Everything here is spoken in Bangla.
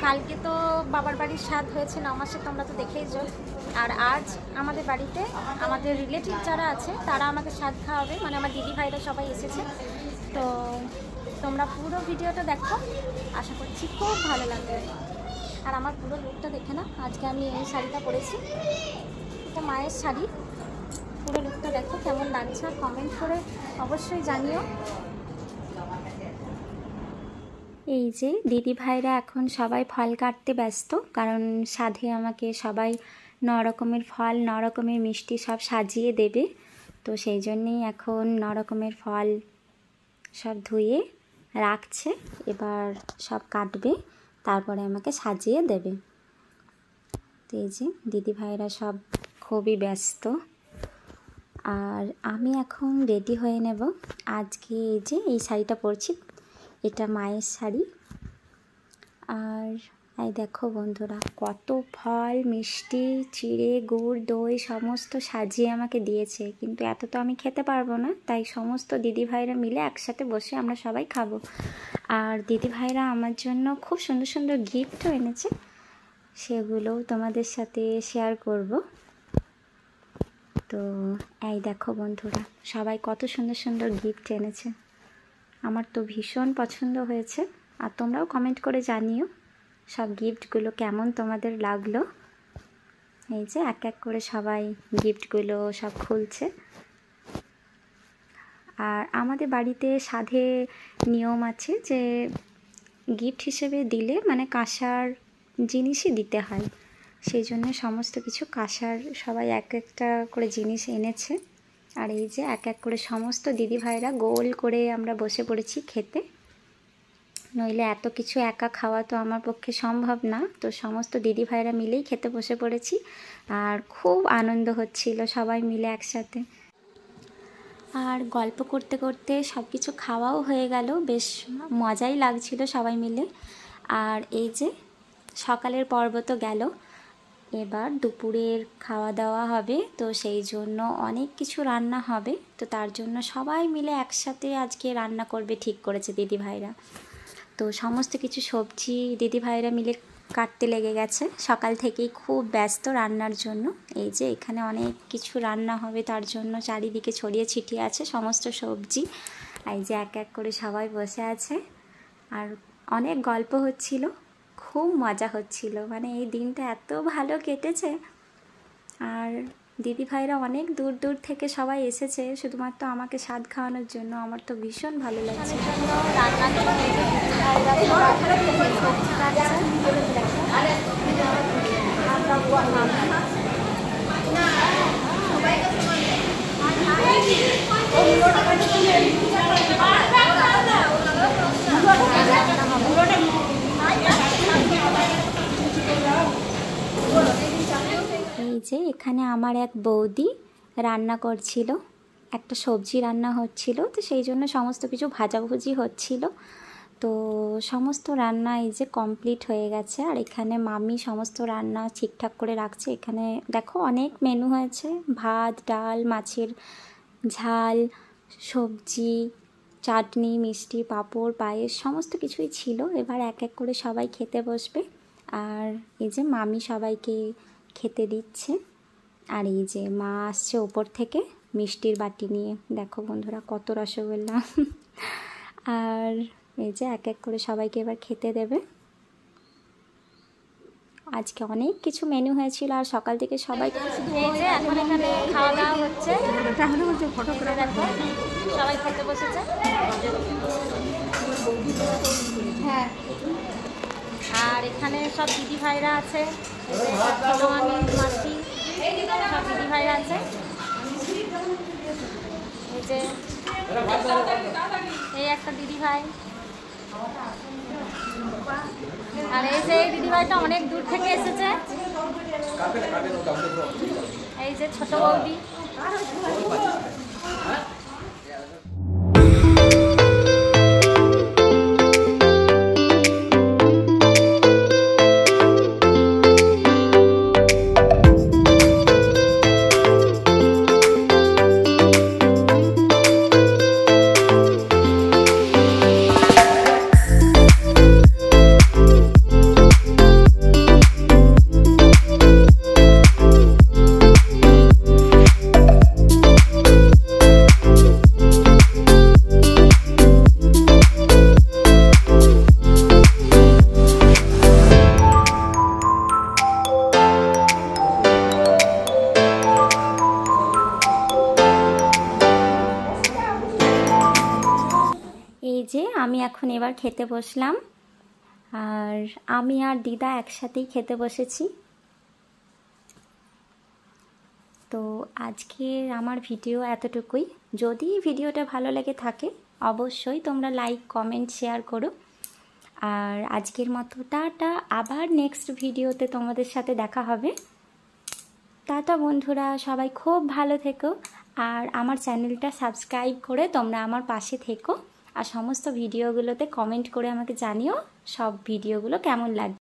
কালকে তো বাবার বাড়ির স্বাদ হয়েছে 9 মাসে, তোমরা তো দেখেইছো। আর আজ আমাদের বাড়িতে আমাদের রিলেটিভ যারা আছে তারা আমাকে স্বাদ খাওয়াবে, মানে আমার দিদি ভাইরা সবাই এসেছে। তো তোমরা পুরো ভিডিওটা দেখো, আশা করছি খুব ভালো লাগবে। আর আমার পুরো লুকটা দেখে না, আজকে আমি এই শাড়িটা পরেছি, এটা মায়ের শাড়ি। পুরো লুকটা দেখো কেমন লাগছে, কমেন্ট করে অবশ্যই জানিও। এই যে দিদি ভাইরা এখন সবাই ফল কাটতে ব্যস্ত, কারণ সাধে আমাকে সবাই 9 রকমের ফল 9 রকমের মিষ্টি সব সাজিয়ে দেবে। তো সেই জন্যেই এখন 9 রকমের ফল সব ধুয়ে রাখছে, এবার সব কাটবে, তারপরে আমাকে সাজিয়ে দেবে। তো এই যে দিদি ভাইরা সব খুবই ব্যস্ত, আর আমি এখন রেডি হয়ে নেব। আজকে এই যে এই শাড়িটা পরছি, এটা মায়ের শাড়ি। আর এই দেখো বন্ধুরা, কত ফল মিষ্টি চিড়ে গুড় দই সমস্ত সাজিয়ে আমাকে দিয়েছে, কিন্তু এত তো আমি খেতে পারবো না, তাই সমস্ত দিদি ভাইরা মিলে একসাথে বসে আমরা সবাই খাবো। আর দিদি ভাইরা আমার জন্য খুব সুন্দর সুন্দর গিফটও এনেছে, সেগুলোও তোমাদের সাথে শেয়ার করব। তো এই দেখো বন্ধুরা, সবাই কত সুন্দর সুন্দর গিফট এনেছে, আমার তো ভীষণ পছন্দ হয়েছে। আর তোমরাও কমেন্ট করে জানিও সব গিফটগুলো কেমন তোমাদের লাগলো। এই যে এক এক করে সবাই গিফটগুলো সব খুলছে। আর আমাদের বাড়িতে সাধে নিয়ম আছে যে গিফট হিসেবে দিলে মানে কাঁসার জিনিসই দিতে হয়, সেই জন্য সমস্ত কিছু কাঁসার সবাই এক একটা করে জিনিস এনেছে। আর এই যে এক এক করে সমস্ত দিদি ভাইরা গোল করে আমরা বসে পড়েছি খেতে, নইলে এত কিছু একা খাওয়া তো আমার পক্ষে সম্ভব না। তো সমস্ত দিদি ভাইরা মিলেই খেতে বসে পড়েছি, আর খুব আনন্দ হচ্ছিল সবাই মিলে একসাথে। আর গল্প করতে করতে সব কিছু খাওয়াও হয়ে গেল, বেশ মজাই লাগছিল সবাই মিলে। আর এই যে সকালের পর্ব তো গেল, এবার দুপুরের খাওয়া দাওয়া হবে, তো সেই জন্য অনেক কিছু রান্না হবে। তো তার জন্য সবাই মিলে একসাথে আজকে রান্না করবে ঠিক করেছে দিদি ভাইরা। তো সমস্ত কিছু সবজি দিদি ভাইরা মিলে কাটতে লেগে গেছে, সকাল থেকেই খুব ব্যস্ত রান্নার জন্য। এই যে এখানে অনেক কিছু রান্না হবে, তার জন্য চারিদিকে ছড়িয়ে ছিটিয়ে আছে সমস্ত সবজি। এই যে এক এক করে সবাই বসে আছে, আর অনেক গল্প হচ্ছিল, খুব মজা হচ্ছিল, মানে এই দিনটা এত ভালো কেটেছে। আর দিদি ভাইরা অনেক দূর দূর থেকে সবাই এসেছে শুধুমাত্র আমাকে স্বাদ খাওয়ানোর জন্য, আমার তো ভীষণ ভালো লাগছে। এই যে এখানে আমার এক বৌদি রান্না করছিল, একটা সবজি রান্না হচ্ছিল, তো সেই জন্য সমস্ত কিছু ভাজাভুজি হচ্ছিল। তো সমস্ত রান্না এই যে কমপ্লিট হয়ে গেছে, আর এখানে মামি সমস্ত রান্না ঠিকঠাক করে রাখছে। এখানে দেখো অনেক মেনু হয়েছে, ভাত ডাল মাছের ঝাল সবজি চাটনি মিষ্টি পাঁপড় পায়েস সমস্ত কিছুই ছিল। এবার এক এক করে সবাই খেতে বসবে, আর এই যে মামি সবাইকে খেতে দিচ্ছে। আর এই যে মা আসছে ওপর থেকে মিষ্টির বাটি নিয়ে, দেখো বন্ধুরা কত রসগোল্লা। আর এই যে এক এক করে সবাইকে এবার খেতে দেবে। আজকে অনেক কিছু মেনু হয়েছিল, আর সকাল থেকে সবাই এই যে এখন এখানে খাওয়া দাওয়া হচ্ছে, সবাই খেতে বসেছে। হ্যাঁ, আর এখানে সব দিদি ভাইরা আছে, ছোটো মামি মাসি সব দিদি ভাইরা আছে। এই যে এই একটা দিদি ভাই, আর এই যে এই দিদি ভাইটা অনেক দূর থেকে এসেছে। এই যে ছোট বৌদি। যে আমি এখন এবার খেতে বসলাম, আর আমি আর দিদা একসাথেই খেতে বসেছি। তো আজকের আমার ভিডিও এতটুকুই। যদি ভিডিওটা ভালো লেগে থাকে অবশ্যই তোমরা লাইক, কমেন্ট, শেয়ার করো। আর আজকের মতো টাটা, আবার নেক্সট ভিডিওতে তোমাদের সাথে দেখা হবে। টাটা বন্ধুরা, সবাই খুব ভালো থেকো, আর আমার চ্যানেলটা সাবস্ক্রাইব করে তোমরা আমার পাশে থেকো, আর সমস্ত ভিডিওগুলোতে কমেন্ট করে আমাকে জানিও সব ভিডিওগুলো কেমন লাগছে।